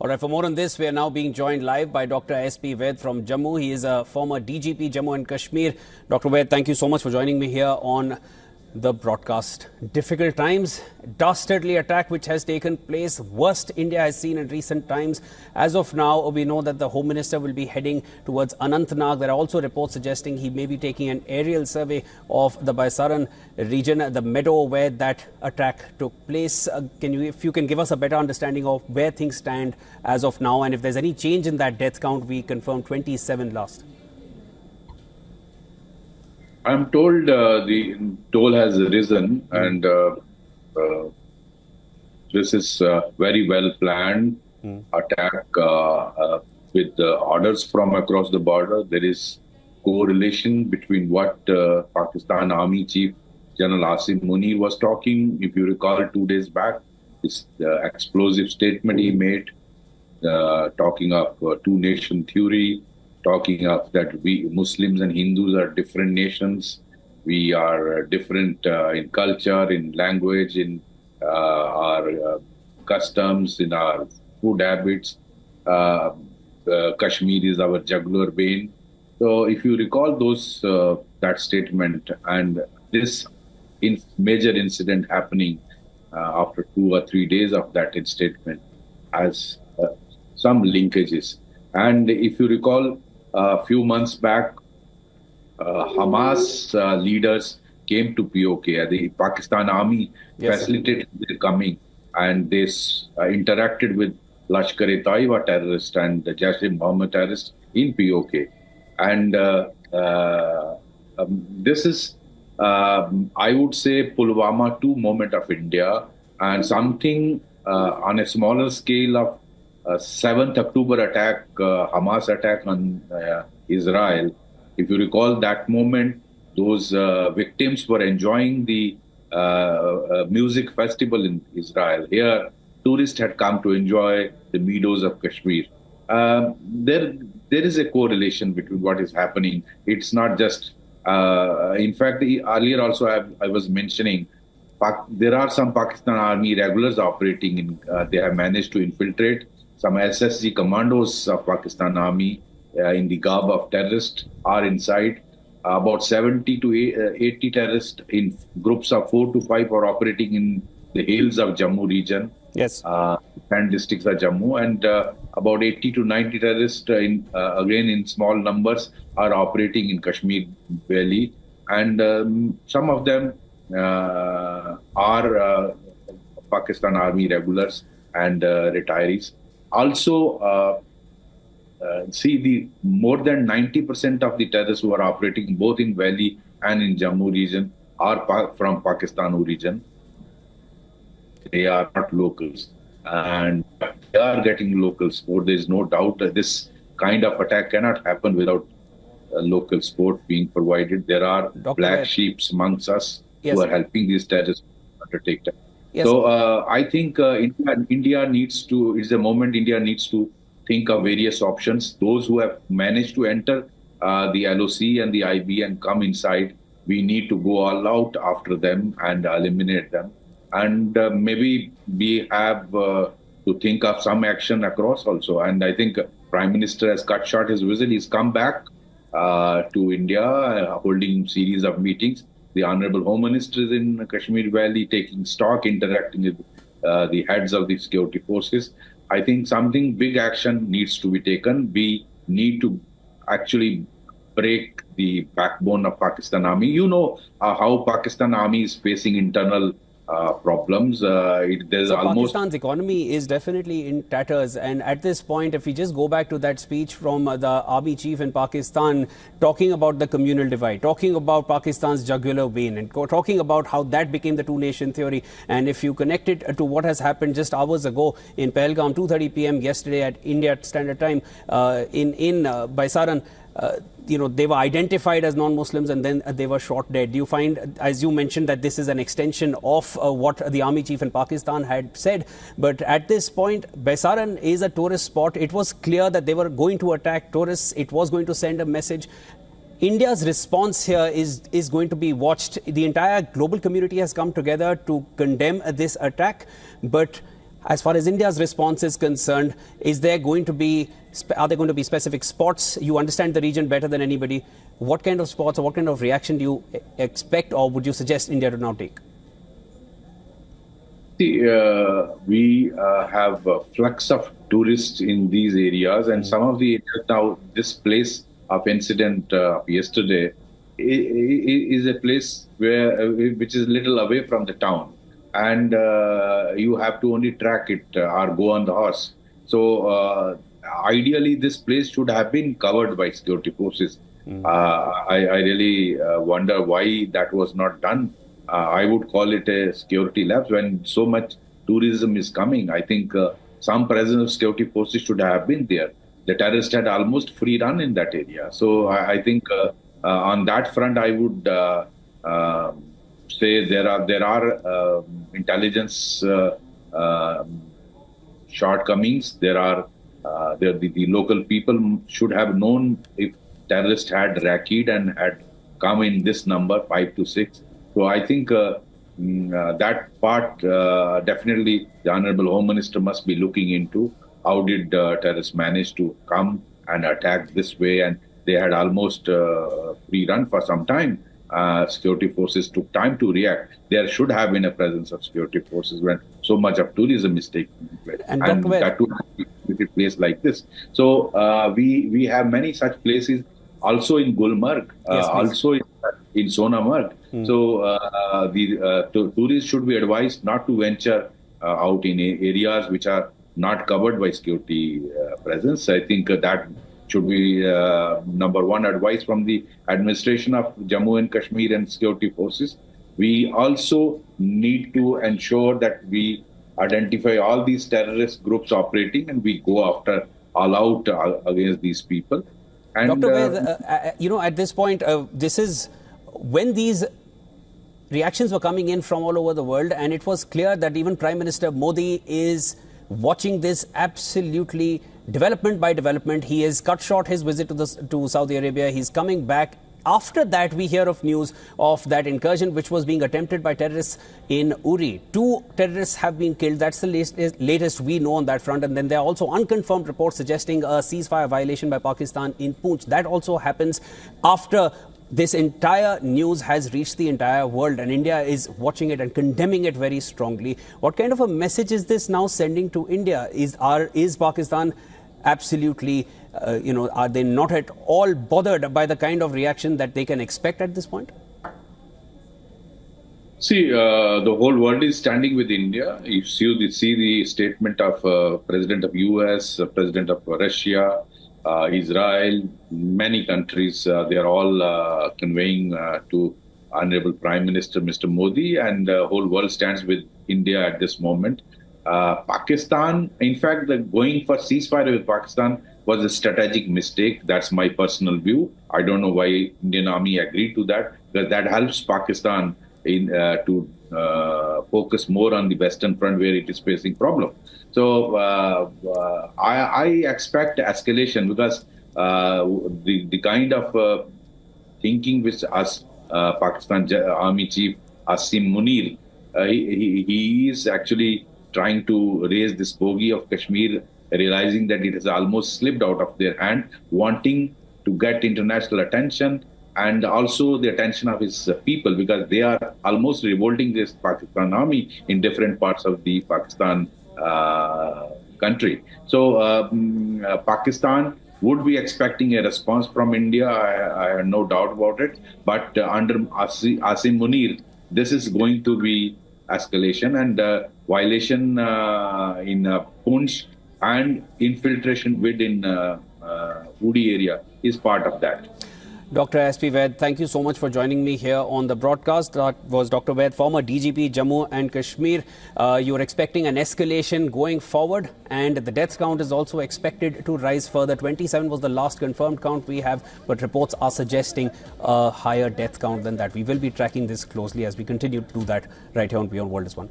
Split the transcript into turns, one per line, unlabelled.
All right, for more on this, we are now being joined live by Dr. S.P. Vaid from Jammu. He is a former DGP, Jammu and Kashmir. Dr. Vaid, thank you so much for joining me here on the broadcast. Difficult times, dastardly attack which has taken place, worst India has seen in recent times. As of now, we know that the Home Minister will be heading towards Anantnag. There are also reports suggesting he may be taking an aerial survey of the Baisaran region, the meadow where that attack took place. If you can give us a better understanding of where things stand as of now, and if there's any change in that death count. We confirmed 27 last.
I'm told the toll has risen, and this is very well planned attack with orders from across the border. There is correlation between what Pakistan Army Chief General Asim Munir was talking. If you recall, 2 days back, this explosive statement he made, talking of two-nation theory, talking of that we Muslims and Hindus are different nations. We are different in culture, in language, in our customs, in our food habits. Kashmir is our jugular vein. So if you recall that statement and this major incident happening after 2 or 3 days of that statement has some linkages. And if you recall, a few months back, Hamas leaders came to POK. The Pakistan Army facilitated their coming, and they interacted with Lashkar-e-Taiba terrorists and the Jaish-e-Mohammed terrorists in POK. And this is, I would say, Pulwama 2 moment of India, and something on a smaller scale of 7th October attack, Hamas attack on Israel. If you recall that moment, those victims were enjoying the music festival in Israel. Here, tourists had come to enjoy the meadows of Kashmir. There is a correlation between what is happening. It's not just, in fact, earlier also I was mentioning, there are some Pakistan Army regulars operating in, they have managed to infiltrate. Some SSG commandos of Pakistan Army in the garb of terrorists are inside. About 70 to 80 terrorists in groups of 4 to 5 are operating in the hills of Jammu region.
Yes.
10 districts of Jammu, and about 80 to 90 terrorists, again in small numbers, are operating in Kashmir Valley. And some of them are Pakistan Army regulars and retirees. Also, see, the more than 90% of the terrorists who are operating both in Valley and in Jammu region are from Pakistan region. They are not locals, and they are getting local support. There is no doubt that this kind of attack cannot happen without local support being provided. There are black sheep amongst us who are helping these terrorists undertake that. Yes. So I think India needs to, it's a moment India needs to think of various options. Those who have managed to enter the LOC and the IB and come inside, we need to go all out after them and eliminate them. And maybe we have to think of some action across also. And I think Prime Minister has cut short his visit. He's come back to India, holding series of meetings. The Honorable Home Minister is in Kashmir Valley, taking stock, interacting with the heads of the security forces. I think something big action needs to be taken. We need to actually break the backbone of Pakistan Army. You know how Pakistan Army is facing internal problems.
Pakistan's economy is definitely in tatters, and at this point, if we just go back to that speech from the army chief in Pakistan, talking about the communal divide, talking about Pakistan's jugular vein, and talking about how that became the two-nation theory, and if you connect it to what has happened just hours ago in Pahalgam, 2:30 p.m. yesterday at India Standard Time in Baisaran, they were identified as non-Muslims and then they were shot dead. Do you find, as you mentioned, that this is an extension of what the army chief in Pakistan had said? But at this point, Baisaran is a tourist spot. It was clear that they were going to attack tourists. It was going to send a message. India's response here is going to be watched. The entire global community has come together to condemn this attack. But As far as India's response is concerned, are there going to be specific spots? You understand the region better than anybody. What kind of spots or what kind of reaction do you expect, or would you suggest India to now take?
See, we have a flux of tourists in these areas, and some of the areas now, this place of incident yesterday is a place which is little away from the town, and you have to only track it or go on the horse. So ideally, this place should have been covered by security forces. I really wonder why that was not done. I would call it a security lapse when so much tourism is coming. I think some presence of security forces should have been there. The terrorists had almost free run in that area. So I think on that front, I would say there are intelligence shortcomings. The local people should have known if terrorists had racket and had come in this number 5 to 6. So I think that part definitely the Honorable Home Minister must be looking into. How did terrorists manage to come and attack this way? And they had almost free run for some time. Security forces took time to react. There should have been a presence of security forces when so much of tourism is taking place. And that too in a place like this. So we have many such places also in Gulmarg, also in Sonamarg. So the tourists should be advised not to venture out in areas which are not covered by security presence. I think that should be number one advice from the administration of Jammu and Kashmir and security forces. We also need to ensure that we identify all these terrorist groups operating and we go after all out against these people. And,
Dr. Vaid, at this point, this is when these reactions were coming in from all over the world, and it was clear that even Prime Minister Modi is watching this absolutely development by development. He has cut short his visit to Saudi Arabia. He's coming back. After that, we hear of news of that incursion which was being attempted by terrorists in Uri. 2 terrorists have been killed. That's the latest we know on that front. And then there are also unconfirmed reports suggesting a ceasefire violation by Pakistan in Poonch. That also happens after this entire news has reached the entire world, and India is watching it and condemning it very strongly. What kind of a message is this now sending to India? Is Pakistan absolutely, are they not at all bothered by the kind of reaction that they can expect at this point?
See, the whole world is standing with India. You see the statement of President of US, President of Russia, Israel, many countries. They are all conveying to Honorable Prime Minister Mr. Modi, and the whole world stands with India at this moment. Pakistan, in fact, going for ceasefire with Pakistan was a strategic mistake. That's my personal view. I don't know why Indian Army agreed to that, because that helps Pakistan to focus more on the Western Front where it is facing problems. So I expect escalation, because the kind of thinking which Pakistan Army Chief Asim Munir, he is actually trying to raise this bogey of Kashmir, realizing that it has almost slipped out of their hand, wanting to get international attention and also the attention of his people, because they are almost revolting this Pakistan army in different parts of the Pakistan country. So Pakistan would be expecting a response from India. I have no doubt about it. But under Asim Munir, this is going to be escalation, and violation in Poonch and infiltration within Uri area is part of that.
Dr. S.P. Vaid, thank you so much for joining me here on the broadcast. That was Dr. Vaid, former DGP, Jammu and Kashmir. You are expecting an escalation going forward, and the death count is also expected to rise further. 27 was the last confirmed count we have, but reports are suggesting a higher death count than that. We will be tracking this closely as we continue to do that right here on WION World is One.